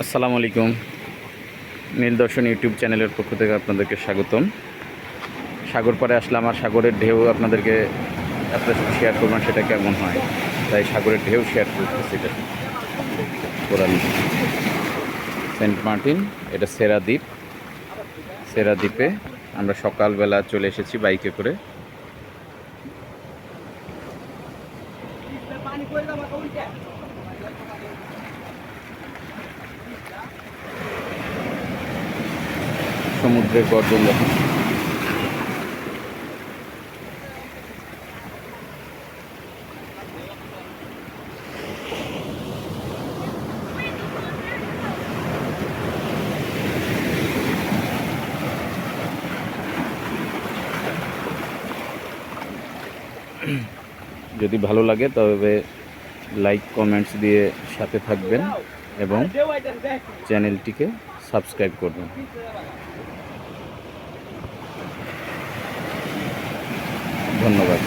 আসসালামু আলাইকুম। নীলদর্শন ইউটিউব চ্যানেলের পক্ষ থেকে আপনাদেরকে স্বাগতম। সাগর পাড়ে আসলে আমার সাগরের ঢেউ আপনাদের সাথে শেয়ার করবেন, সেটা কেমন হয়, তাই সাগরের ঢেউ শেয়ার করতেছি। এটা কোরাল সেন্ট মার্টিন, এটা সেরা দ্বীপ। সেরা দ্বীপে আমরা সকালবেলা চলে এসেছি বাইকে করে। সমুদ্রের গর্জন দেখুন। যদি ভালো লাগে তবে লাইক কমেন্টস দিয়ে সাথে থাকবেন এবং চ্যানেলটিকে সাবস্ক্রাইব করবেন। ধন্যবাদ।